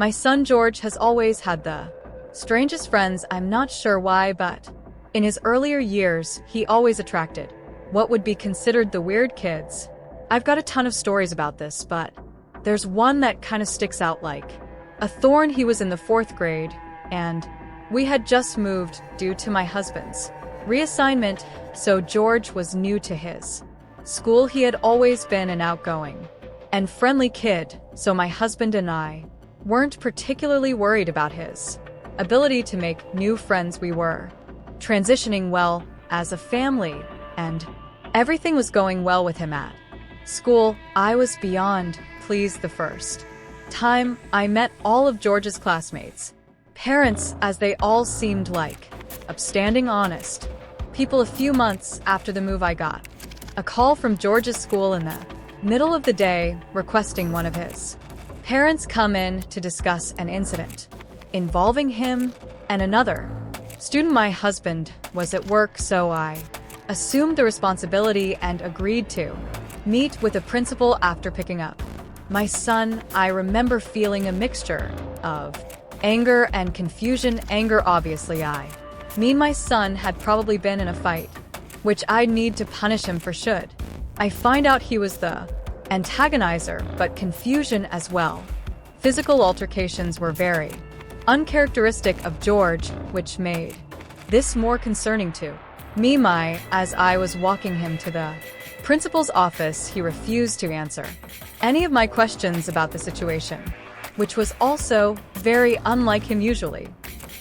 My son George has always had the strangest friends. I'm not sure why, but in his earlier years, he always attracted what would be considered the weird kids. I've got a ton of stories about this, but there's one that kind of sticks out like a thorn. He was in the 4th grade, and we had just moved due to my husband's reassignment, so George was new to his school. He had always been an outgoing and friendly kid, so my husband and I weren't particularly worried about his ability to make new friends. We were transitioning well as a family, and everything was going well with him at school. I was beyond pleased the first time I met all of George's classmates' parents, as they all seemed like upstanding, honest people. A few months after the move, I got a call from George's school in the middle of the day requesting one of his parents come in to discuss an incident involving him and another student. My husband was at work, so I assumed the responsibility and agreed to meet with the principal. After picking up my son, I remember feeling a mixture of anger and confusion. Anger, obviously, my son had probably been in a fight, which I'd need to punish him for should I find out he was the antagonizer, but confusion as well. Physical altercations were very uncharacteristic of George, which made this more concerning to me. As I was walking him to the principal's office, he refused to answer any of my questions about the situation, which was also very unlike him. Usually,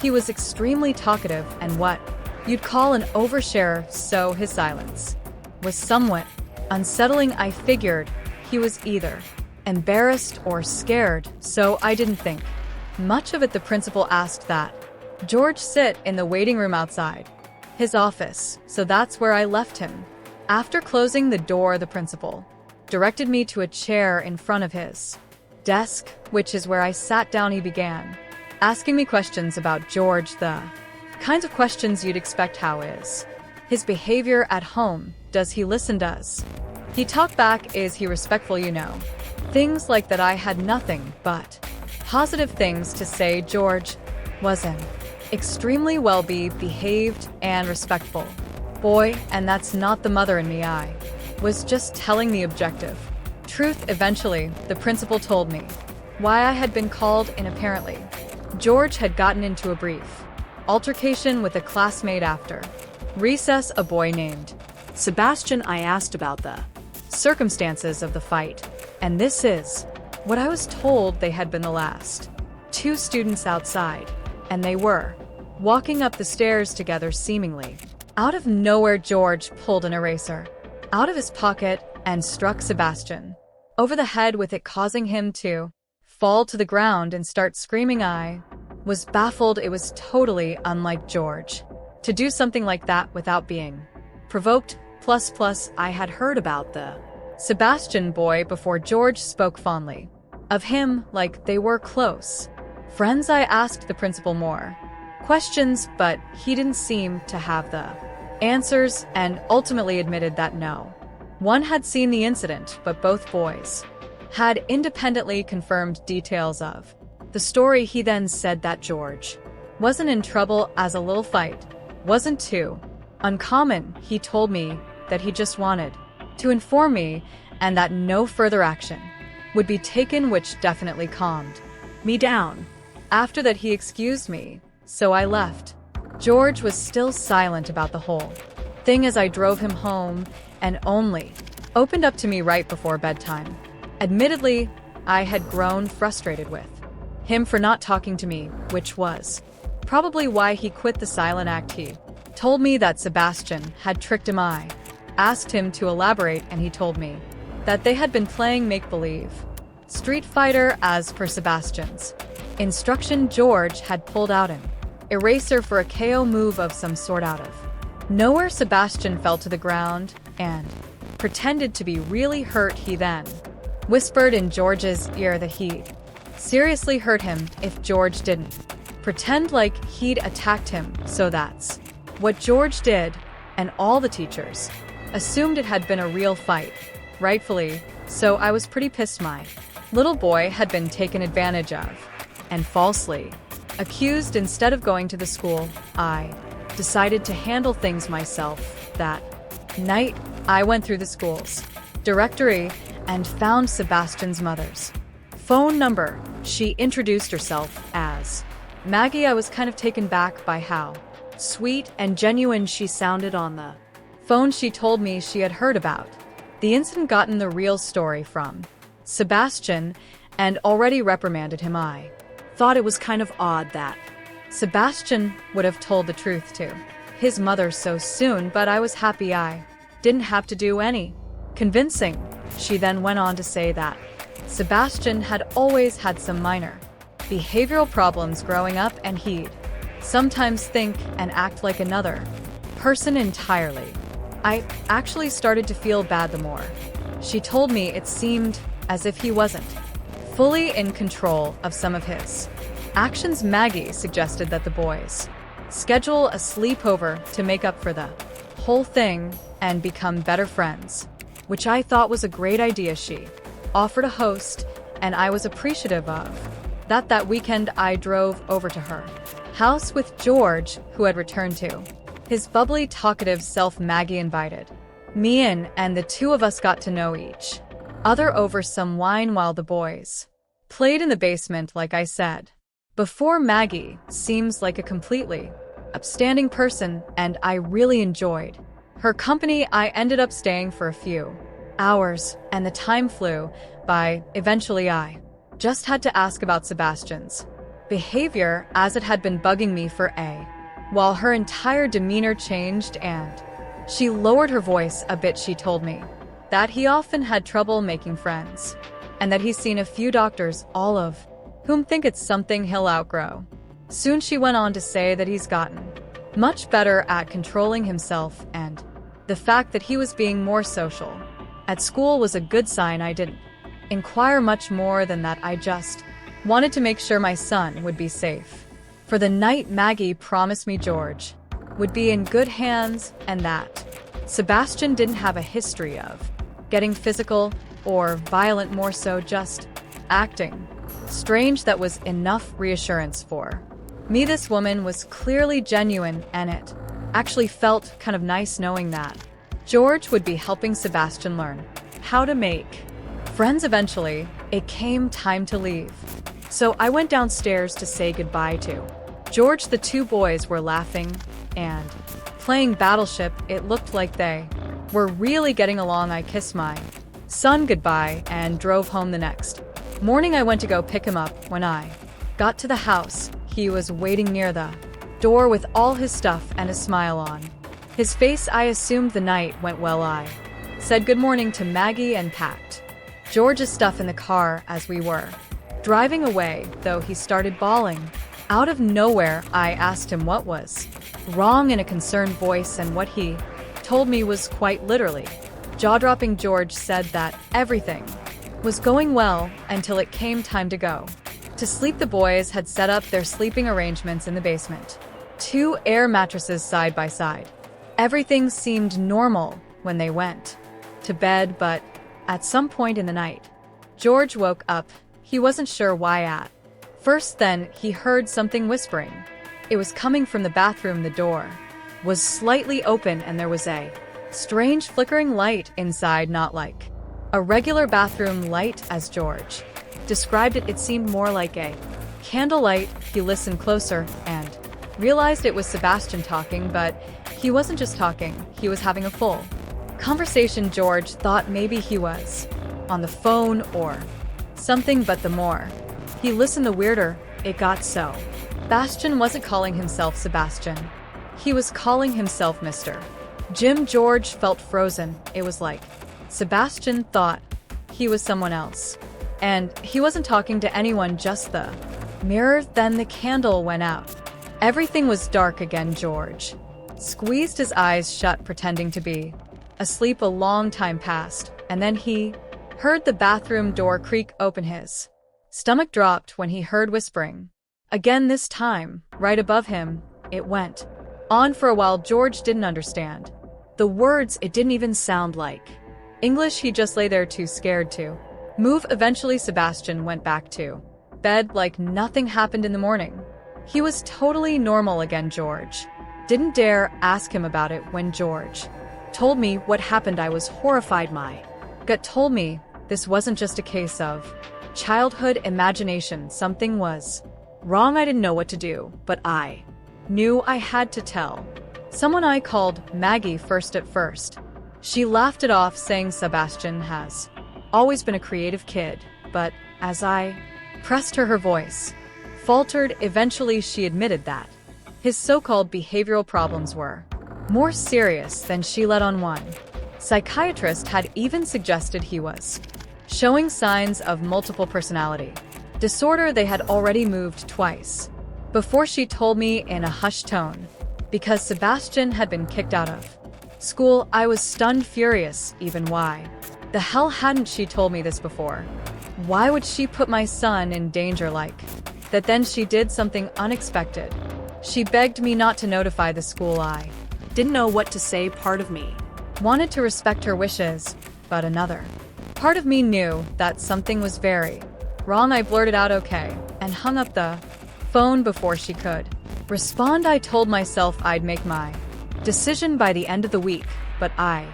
he was extremely talkative and what you'd call an oversharer, so his silence was somewhat unsettling. I figured he was either embarrassed or scared, so I didn't think much of it. The principal asked that George sit in the waiting room outside his office, so that's where I left him. After closing the door, the principal directed me to a chair in front of his desk, which is where I sat down. He began asking me questions about George, the kinds of questions you'd expect. How is his behavior at home? Does he listen? Does he talk back? Is he respectful? Things like that. I had nothing but positive things to say. George was an extremely well-behaved and respectful boy, and that's not the mother in me. I was just telling the objective truth. Eventually, the principal told me why I had been called in. Apparently, George had gotten into a brief altercation with a classmate after recess, a boy named Sebastian. I asked about the circumstances of the fight, and this is what I was told. They had been the last 2 students outside, and they were walking up the stairs together. Seemingly out of nowhere, George pulled an eraser out of his pocket and struck Sebastian over the head with it, causing him to fall to the ground and start screaming. I was baffled. It was totally unlike George to do something like that without being provoked. Plus, I had heard about the Sebastian boy before. George spoke fondly of him, like they were close friends. I asked the principal more questions, but he didn't seem to have the answers, and ultimately admitted that no one had seen the incident, but both boys had independently confirmed details of the story. He then said that George wasn't in trouble, as a little fight wasn't too uncommon. He told me that he just wanted to inform me and that no further action would be taken, which definitely calmed me down. After that, he excused me, so I left. George was still silent about the whole thing as I drove him home, and only opened up to me right before bedtime. Admittedly, I had grown frustrated with him for not talking to me, which was probably why he quit the silent act. He told me that Sebastian had tricked him. I asked him to elaborate, and he told me that they had been playing make-believe Street Fighter. As per Sebastian's instruction, George had pulled out an eraser for a KO move of some sort. Out of nowhere, Sebastian fell to the ground and pretended to be really hurt. He then whispered in George's ear that he'd seriously hurt him if George didn't pretend like he'd attacked him. So that's what George did, and all the teachers assumed it had been a real fight, rightfully so. I was pretty pissed. My little boy had been taken advantage of. and falsely accused instead of going to the school. I decided to handle things myself. That night, I went through the school's directory and found Sebastian's mother's phone number. She introduced herself as Maggie. I was kind of taken back by how sweet and genuine she sounded on the phone. She told me she had heard about the incident, gotten the real story from Sebastian, and already reprimanded him. I thought it was kind of odd that Sebastian would have told the truth to his mother so soon, but I was happy I didn't have to do any convincing. She then went on to say that Sebastian had always had some minor behavioral problems growing up, and he'd sometimes think and act like another person entirely. I actually started to feel bad the more she told me. It seemed as if he wasn't fully in control of some of his actions. Maggie suggested that the boys schedule a sleepover to make up for the whole thing and become better friends, which I thought was a great idea. She offered a host, and I was appreciative of that. That weekend, I drove over to her house with George, who had returned to his bubbly, talkative self. Maggie invited me in, and the two of us got to know each other over some wine while the boys played in the basement. Like I said before, Maggie seems like a completely upstanding person, and I really enjoyed her company. I ended up staying for a few hours, and the time flew by. Eventually, I just had to ask about Sebastian's behavior, as it had been bugging me for a while. Her entire demeanor changed, and she lowered her voice a bit. She told me that he often had trouble making friends, and that he's seen a few doctors, all of whom think it's something he'll outgrow soon. She went on to say that he's gotten much better at controlling himself, and the fact that he was being more social at school was a good sign. I didn't inquire much more than that. I just wanted to make sure my son would be safe for the night. Maggie promised me George would be in good hands, and that Sebastian didn't have a history of getting physical or violent, more so just acting strange. That was enough reassurance for me. This woman was clearly genuine, and it actually felt kind of nice knowing that George would be helping Sebastian learn how to make friends. Eventually, it came time to leave, so I went downstairs to say goodbye to George. The two boys were laughing and playing Battleship. It looked like they were really getting along. I kissed my son goodbye and drove home. The next morning, I went to go pick him up. When I got to the house, he was waiting near the door with all his stuff and a smile on his face. I assumed the night went well. I said good morning to Maggie and packed George's stuff in the car. As we were driving away, though, he started bawling. Out of nowhere, I asked him what was wrong in a concerned voice, and what he told me was quite literally jaw-dropping. George said that everything was going well until it came time to go to sleep. The boys had set up their sleeping arrangements in the basement, 2 air mattresses side by side. Everything seemed normal when they went to bed, but at some point in the night, George woke up. He wasn't sure why at first. Then he heard something whispering. It was coming from the bathroom. The door was slightly open, and there was a strange flickering light inside, not like a regular bathroom light as George described it. It seemed more like a candlelight. He listened closer and realized it was Sebastian talking, but he wasn't just talking, he was having a full conversation. George thought maybe he was on the phone or something, but the more he listened, the weirder it got. So Sebastian wasn't calling himself Sebastian. He was calling himself Mr. Jim. George felt frozen. It was like Sebastian thought he was someone else, and he wasn't talking to anyone, just the mirror. Then the candle went out. Everything was dark again. George squeezed his eyes shut, pretending to be asleep. A long time passed, and then he heard the bathroom door creak open. His stomach dropped when he heard whispering again, this time right above him. It went on for a while. George didn't understand the words. It didn't even sound like English. He just lay there, too scared to move. Eventually, Sebastian went back to bed like nothing happened in the morning. He was totally normal again, George. Didn't dare ask him about it when George told me what happened. I was horrified. My gut told me this wasn't just a case of childhood imagination. Something was wrong. I didn't know what to do, but I knew I had to tell someone. I called Maggie first. At first, she laughed it off, saying Sebastian has always been a creative kid, but as I pressed her, her voice faltered. Eventually, she admitted that his so-called behavioral problems were more serious than she let on. One psychiatrist had even suggested he was showing signs of multiple personality disorder. They had already moved twice before, she told me in a hushed tone, because Sebastian had been kicked out of school. I was stunned, furious. Even why the hell hadn't she told me this before? Why would she put my son in danger like that? Then she did something unexpected. She begged me not to notify the school. I didn't know what to say. Part of me wanted to respect her wishes, but another part of me knew that something was very wrong. I blurted out okay and hung up the phone before she could respond. I told myself I'd make my decision by the end of the week, but I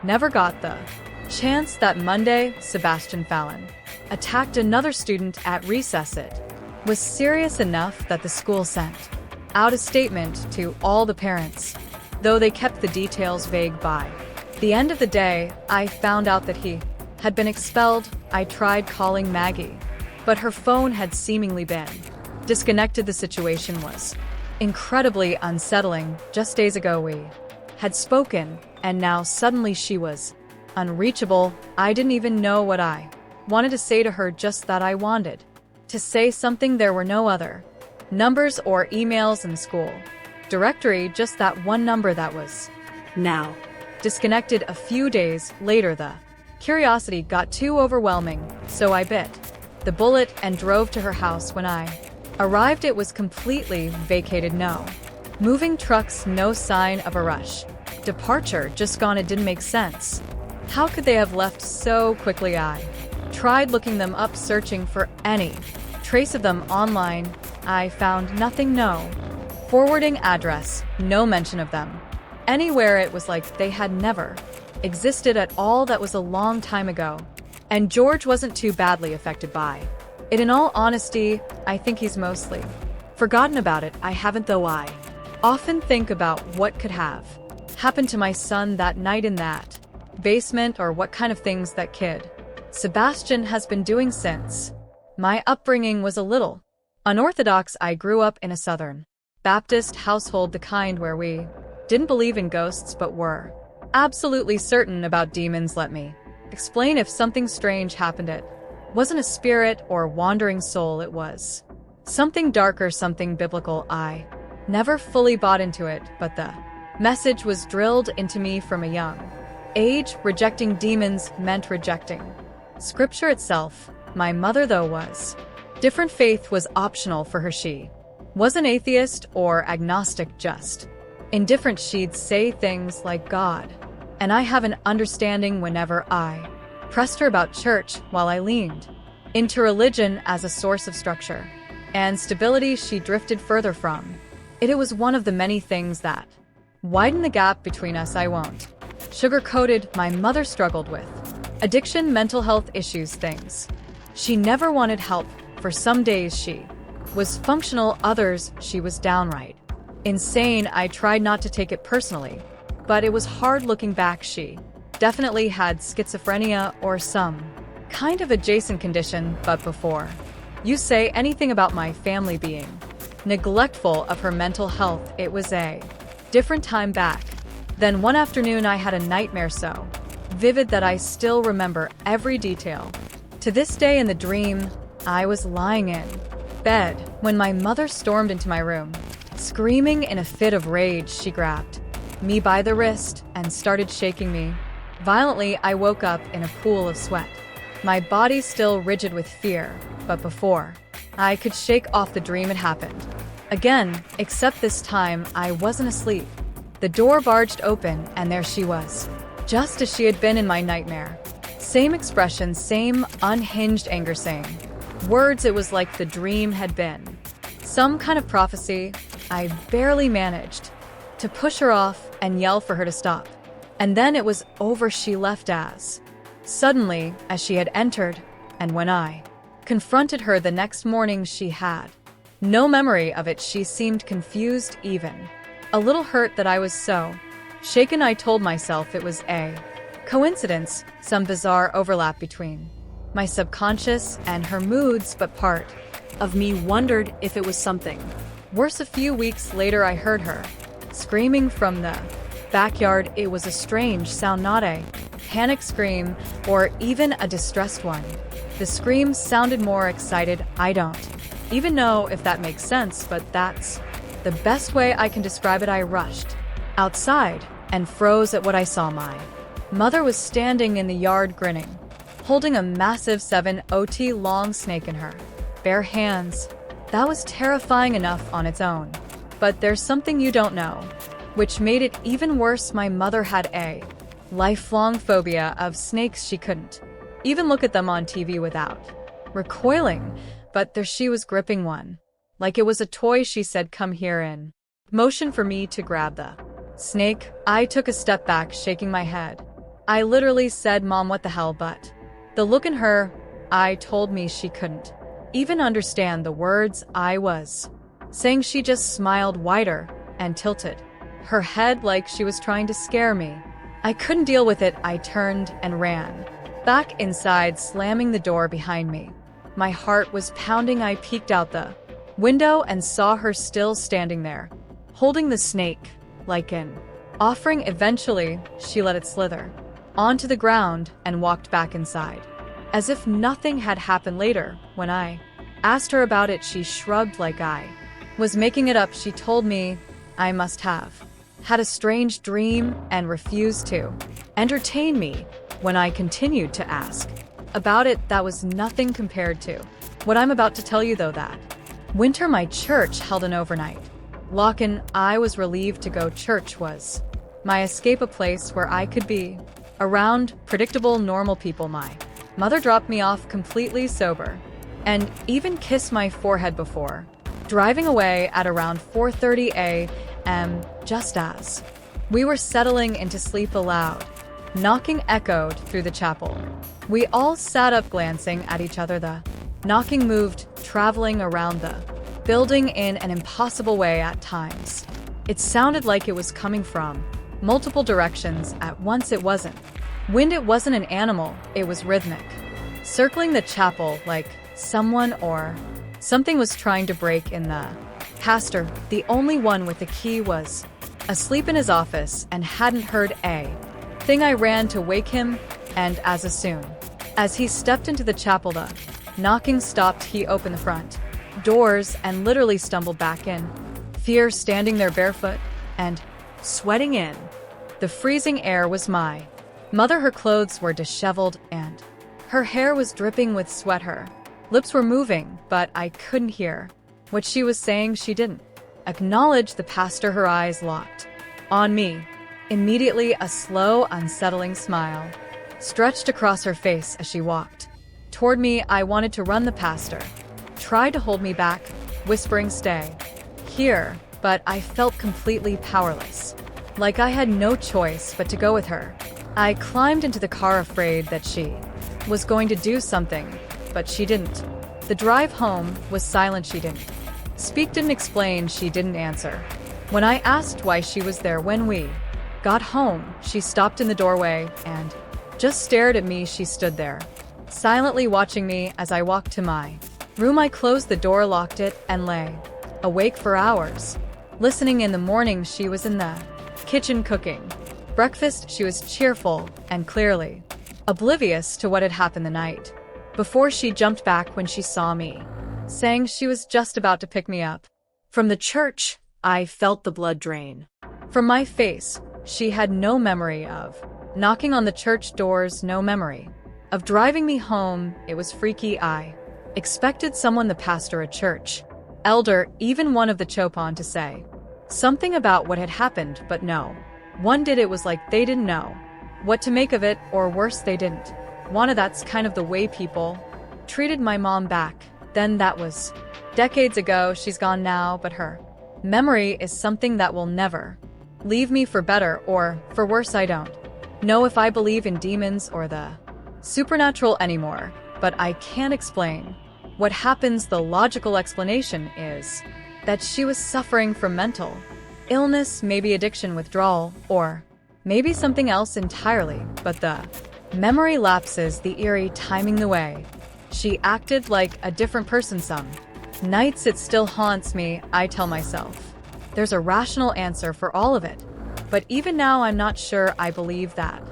never got the chance. That Monday, Sebastian Fallon attacked another student at recess. It was serious enough that the school sent out a statement to all the parents, though they kept the details vague. By the end of the day, I found out that he had been expelled. I tried calling Maggie, but her phone had seemingly been disconnected. The situation was incredibly unsettling. Just days ago we had spoken, and now suddenly she was unreachable. I didn't even know what I wanted to say to her, just that I wanted to say something. There were no other numbers or emails in the school directory, just that one number that was now disconnected. A few days later, the curiosity got too overwhelming, so I bit the bullet and drove to her house. When I arrived, it was completely vacated. No moving trucks, no sign of a rush departure, just gone. It didn't make sense. How could they have left so quickly? I tried looking them up, searching for any trace of them online. I found nothing. No forwarding address, no mention of them anywhere. It was like they had never existed at all. That was a long time ago, and George wasn't too badly affected by it. In all honesty, I think he's mostly forgotten about it. I haven't, though. I often think about what could have happened to my son that night in that basement, or what kind of things that kid Sebastian has been doing since. My upbringing was a little unorthodox. I grew up in a Southern Baptist household, the kind where we didn't believe in ghosts but were absolutely certain about demons. Let me explain. If something strange happened, it wasn't a spirit or wandering soul. It was something darker, something biblical. I never fully bought into it, but the message was drilled into me from a young age. Rejecting demons meant rejecting Scripture itself. My mother, though, was different. Faith was optional for her. She was an atheist or agnostic, just indifferent. She'd say things like God, and I have an understanding. Whenever I pressed her about church, while I leaned into religion as a source of structure and stability, she drifted further from it. It was one of the many things that widened the gap between us. I won't sugarcoat it. My mother struggled with addiction, mental health issues, things she never wanted help for. Some days she was functional, others she was downright insane. I tried not to take it personally, but it was hard looking back. She definitely had schizophrenia or some kind of adjacent condition. But before you say anything about my family being neglectful of her mental health, it was a different time back then. One afternoon, I had a nightmare so vivid that I still remember every detail to this day. In the dream, I was lying in bed when my mother stormed into my room, screaming in a fit of rage. She grabbed me by the wrist and started shaking me violently. I woke up in a pool of sweat, my body still rigid with fear. But before I could shake off the dream, it happened again, except this time I wasn't asleep. The door barged open, and there she was, just as she had been in my nightmare. Same expression, same unhinged anger, same Words it was like the dream had been. Some kind of prophecy. I barely managed to push her off and yell for her to stop. And then it was over. She left as suddenly as she had entered, and when I confronted her the next morning, she had no memory of it. She seemed confused, even a little hurt that I was so shaken. I told myself it was a coincidence, some bizarre overlap between my subconscious and her moods, but part of me wondered if it was something worse. A few weeks later, I heard her screaming from the backyard. It was a strange sound, not a panic scream or even a distressed one. The scream sounded more excited. I don't even know if that makes sense, but that's the best way I can describe it. I rushed outside and froze at what I saw. My mother was standing in the yard grinning, holding a massive 7 ot long snake in her bare hands. That was terrifying enough on its own. But there's something you don't know, which made it even worse. My mother had a lifelong phobia of snakes. She couldn't even look at them on TV without recoiling, but there she was gripping one like it was a toy. She said, "Come here," in motion for me to grab the snake. I took a step back, shaking my head. I literally said, "Mom, what the hell?" But the look in her eye told me she couldn't even understand the words I was saying. She just smiled wider and tilted her head like she was trying to scare me. I couldn't deal with it. I turned and ran back inside, slamming the door behind me. My heart was pounding. I peeked out the window and saw her still standing there, holding the snake like an offering. Eventually, she let it slither onto the ground and walked back inside, as if nothing had happened. Later, when I asked her about it, she shrugged like I was making it up. She told me I must have had a strange dream and refused to entertain me when I continued to ask about it. That was nothing compared to what I'm about to tell you, though. That winter, my church held an overnight lock-in. I was relieved to go. Church was my escape, a place where I could be around predictable, normal people. My mother dropped me off completely sober and even kissed my forehead before driving away at around 4:30 a.m. Just as we were settling into sleep, a loud knocking echoed through the chapel. We all sat up, glancing at each other. The knocking moved, traveling around the building in an impossible way at times. It sounded like it was coming from multiple directions at once. It wasn't wind, it wasn't an animal, it was rhythmic, circling the chapel like someone or something was trying to break in. The pastor, the only one with the key, was asleep in his office and hadn't heard a thing. I ran to wake him, and as soon as he stepped into the chapel, the knocking stopped. He opened the front doors and literally stumbled back in fear, standing there barefoot and sweating in the freezing air was my mother. Her clothes were disheveled and her hair was dripping with sweat. Her lips were moving, but I couldn't hear what she was saying. She didn't acknowledge the pastor. Her eyes locked on me. Immediately, a slow, unsettling smile stretched across her face as she walked toward me. I wanted to run. The pastor tried to hold me back, whispering, "Stay here," but I felt completely powerless, like I had no choice but to go with her. I climbed into the car, afraid that she was going to do something, but she didn't. The drive home was silent. She didn't speak, didn't explain, she didn't answer. When I asked why she was there when we got home, she stopped in the doorway and just stared at me. She stood there, silently watching me as I walked to my room. I closed the door, locked it, and lay awake for hours, listening. In the morning, she was in the kitchen cooking breakfast. She was cheerful and clearly oblivious to what had happened the night before. She jumped back when she saw me, saying she was just about to pick me up from the church. I felt the blood drain from my face. She had no memory of knocking on the church doors, no memory of driving me home. It was freaky. I expected someone, the pastor, a church elder, even one of the Chopin, to say something about what had happened, but no one did. It was like they didn't know what to make of it, or worse, they didn't wanna. That's kind of the way people treated my mom back then that was decades ago. She's gone now, but her memory is something that will never leave me, for better or for worse. I don't know if I believe in demons or the supernatural anymore, but I can't explain what happens. The logical explanation is that she was suffering from mental illness, maybe addiction, withdrawal, or maybe something else entirely. But the memory lapses, the eerie timing, the way she acted like a different person some nights, it still haunts me. I tell myself there's a rational answer for all of it, but even now I'm not sure I believe that.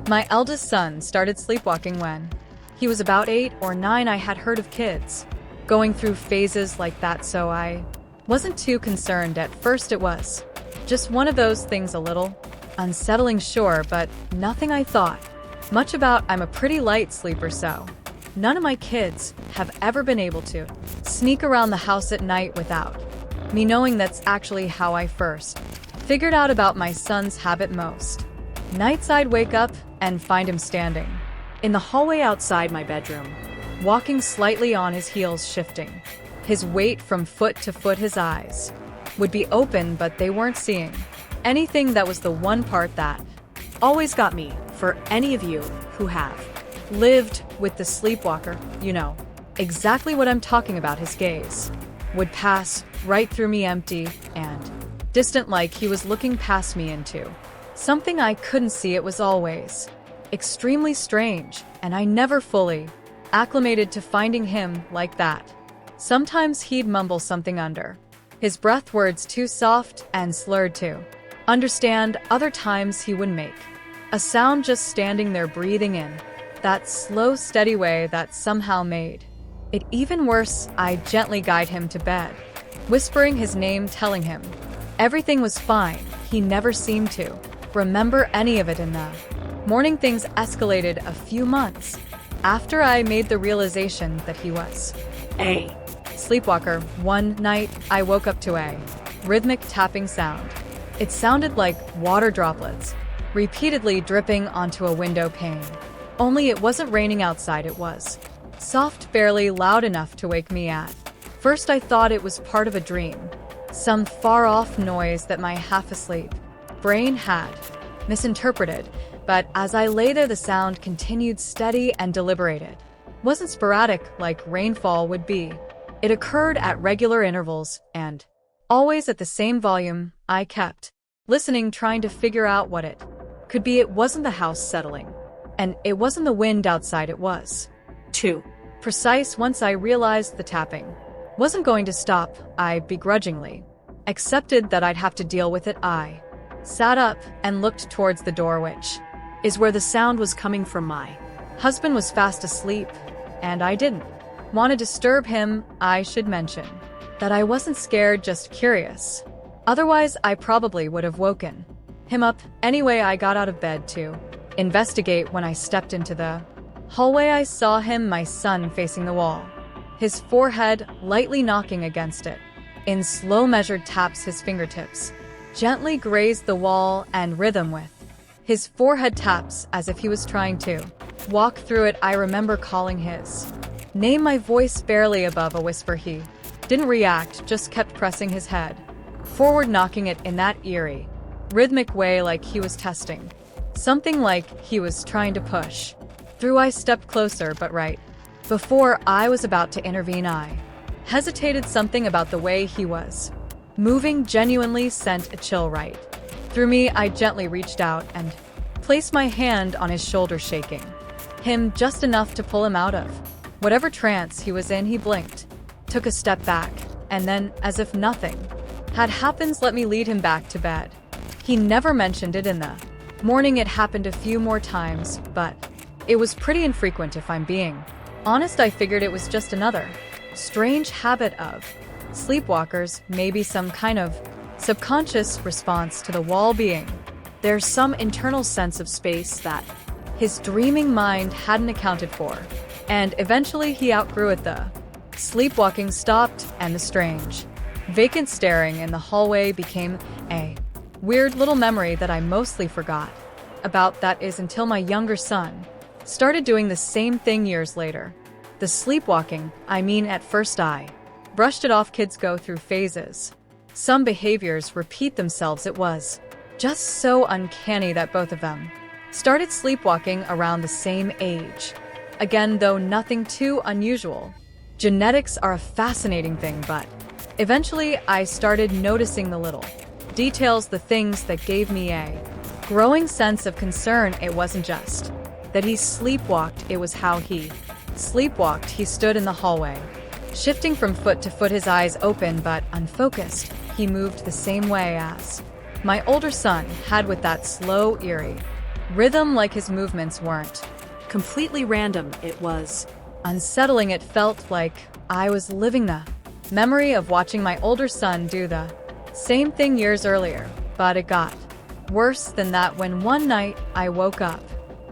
My eldest son started sleepwalking when he was about 8 or 9. I had heard of kids going through phases like that, so I wasn't too concerned at first. It was just one of those things, a little unsettling, sure, but nothing I thought much about. I'm a pretty light sleeper, so none of my kids have ever been able to sneak around the house at night without me knowing. That's actually how I first figured out about my son's habit. Most nights I'd wake up and find him standing in the hallway outside my bedroom, walking slightly on his heels, shifting his weight from foot to foot. His eyes would be open, but they weren't seeing anything. That was the one part that always got me. For any of you who have lived with the sleepwalker, you know exactly what I'm talking about. His gaze would pass right through me, empty and distant, like he was looking past me into something I couldn't see. It was always extremely strange, and I never fully acclimated to finding him like that. Sometimes he'd mumble something under his breath, words too soft and slurred to understand. Other times he would make a sound just standing there, breathing in that slow, steady way that somehow made it even worse. I'd gently guide him to bed, whispering his name, telling him everything was fine. He never seemed to remember any of it. In the morning, things escalated. A few months after I made the realization that he was a sleepwalker, one night I woke up to a rhythmic tapping sound. It sounded like water droplets repeatedly dripping onto a window pane. Only it wasn't raining outside. It was soft, barely loud enough to wake me. At first I thought it was part of a dream, some far-off noise that my half-asleep brain had misinterpreted. But as I lay there, the sound continued, steady and deliberated. Wasn't sporadic like rainfall would be. It occurred at regular intervals and always at the same volume. I kept listening, trying to figure out what it could be. It wasn't the house settling, and it wasn't the wind outside. It was too precise. Once I realized the tapping wasn't going to stop, I begrudgingly accepted that I'd have to deal with it. I sat up and looked towards the door, which is where the sound was coming from. My husband was fast asleep, and I didn't want to disturb him. I should mention that I wasn't scared, just curious. Otherwise, I probably would have woken him up. Anyway, I got out of bed to investigate. When I stepped into the hallway, I saw him, my son, facing the wall, his forehead lightly knocking against it. In slow, measured taps, his fingertips gently grazed the wall and rhythm with his forehead taps, as if he was trying to walk through it. I remember calling his name, my voice barely above a whisper. He didn't react, just kept pressing his head forward, knocking it in that eerie, rhythmic way, like he was testing something, like he was trying to push through. I stepped closer, but right before I was about to intervene, I hesitated. Something about the way he was moving genuinely sent a chill right through me. I gently reached out and placed my hand on his shoulder, shaking him just enough to pull him out of whatever trance he was in. He blinked, took a step back, and then, as if nothing had happened, let me lead him back to bed. He never mentioned it in the morning. It happened a few more times, but it was pretty infrequent. If I'm being honest, I figured it was just another strange habit of sleepwalkers, maybe some kind of subconscious response to the wall being there's some internal sense of space that his dreaming mind hadn't accounted for. And eventually he outgrew it. The sleepwalking stopped, and the strange, vacant staring in the hallway became a weird little memory that I mostly forgot about. That is, until my younger son started doing the same thing years later. The sleepwalking, I mean at first I brushed it off. Kids go through phases. Some behaviors repeat themselves. It was just so uncanny that both of them started sleepwalking around the same age. Again, though nothing too unusual. Genetics are a fascinating thing, but eventually I started noticing the little details, the things that gave me a growing sense of concern. It wasn't just that he sleepwalked, it was how he sleepwalked. He stood in the hallway, shifting from foot to foot, his eyes open but unfocused. He moved the same way as my older son had, with that slow, eerie rhythm, like his movements weren't completely random. It was unsettling. It felt like I was living the memory of watching my older son do the same thing years earlier. But it got worse than that when one night I woke up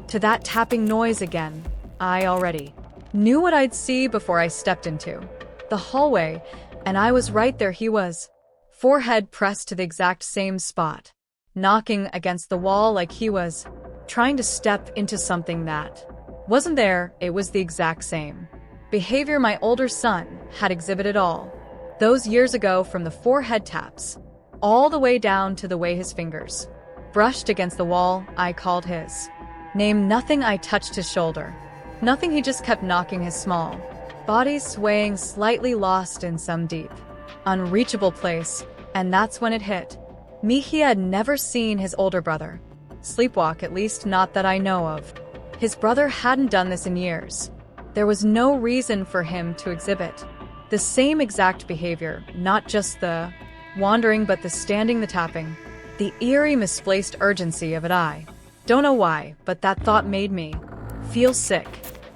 to that tapping noise again. I already knew what I'd see before I stepped into the hallway, and I was right there. He was, forehead pressed to the exact same spot, knocking against the wall like he was trying to step into something that wasn't there. It was the exact same behavior my older son had exhibited all those years ago, from the forehead taps all the way down to the way his fingers brushed against the wall. I called his name. Nothing. I touched his shoulder. Nothing. He just kept knocking, his small body swaying slightly, lost in some deep, unreachable place. And that's when it hit me. He had never seen his older brother sleepwalk, at least not that I know of. His brother hadn't done this in years. There was no reason for him to exhibit the same exact behavior, not just the wandering, but the standing, the tapping, the eerie, misplaced urgency of it. I don't know why, but that thought made me feel sick.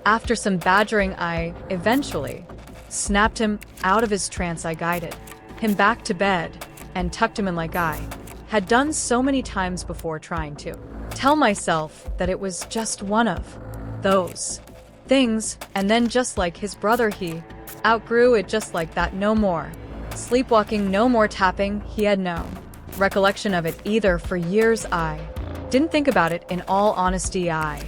After some badgering, I eventually snapped him out of his trance. I guided him back to bed and tucked him in like I had done so many times before, trying to tell myself that it was just one of those things. And then, just like his brother, he outgrew it just like that. No more sleepwalking, no more tapping. He had no recollection of it either. For years I didn't think about it. In all honesty, I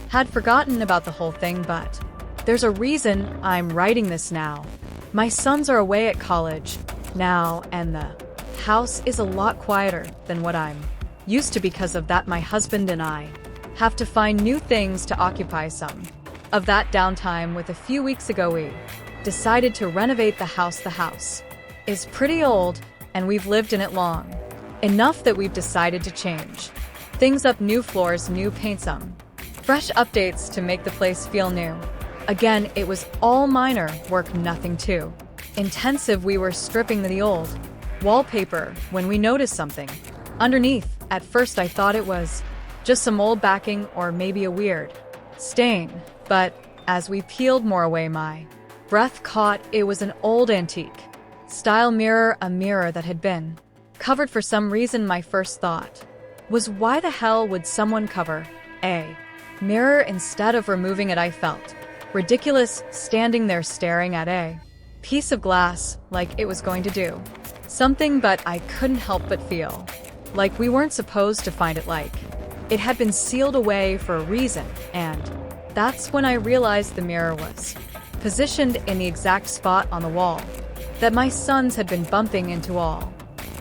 had forgotten about the whole thing, but there's a reason I'm writing this now. My sons are away at college now, and the house is a lot quieter than what I'm used to. Because of that, my husband and I have to find new things to occupy some of that downtime with. A few weeks ago, we decided to renovate the house. The house is pretty old, and we've lived in it long enough that we've decided to change things up. New floors, new paint, some fresh updates to make the place feel new. Again, it was all minor work, nothing too intensive. We were stripping the old wallpaper when we noticed something underneath. At first I thought it was just some old backing or maybe a weird stain, but as we peeled more away, my breath caught. It was an old antique style mirror, a mirror that had been covered for some reason. My first thought was, why the hell would someone cover a mirror instead of removing it? I felt ridiculous standing there staring at a piece of glass like it was going to do something, but I couldn't help but feel like we weren't supposed to find it, like it had been sealed away for a reason. And that's when I realized the mirror was positioned in the exact spot on the wall that my sons had been bumping into all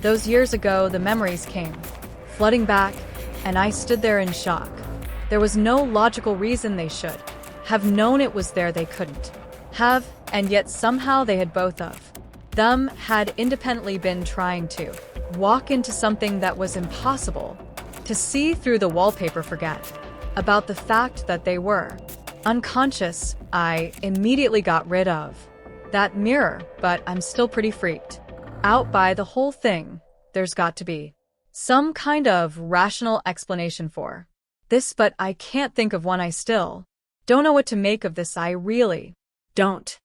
those years ago. The memories came flooding back, and I stood there in shock. There was no logical reason they should have known it was there. They couldn't have, and yet somehow they had. Both of them had independently been trying to walk into something that was impossible to see through the wallpaper. Forget about the fact that they were unconscious. I immediately got rid of that mirror, but I'm still pretty freaked out by the whole thing. There's got to be some kind of rational explanation for this, but I can't think of one. I still don't know what to make of this. I really don't.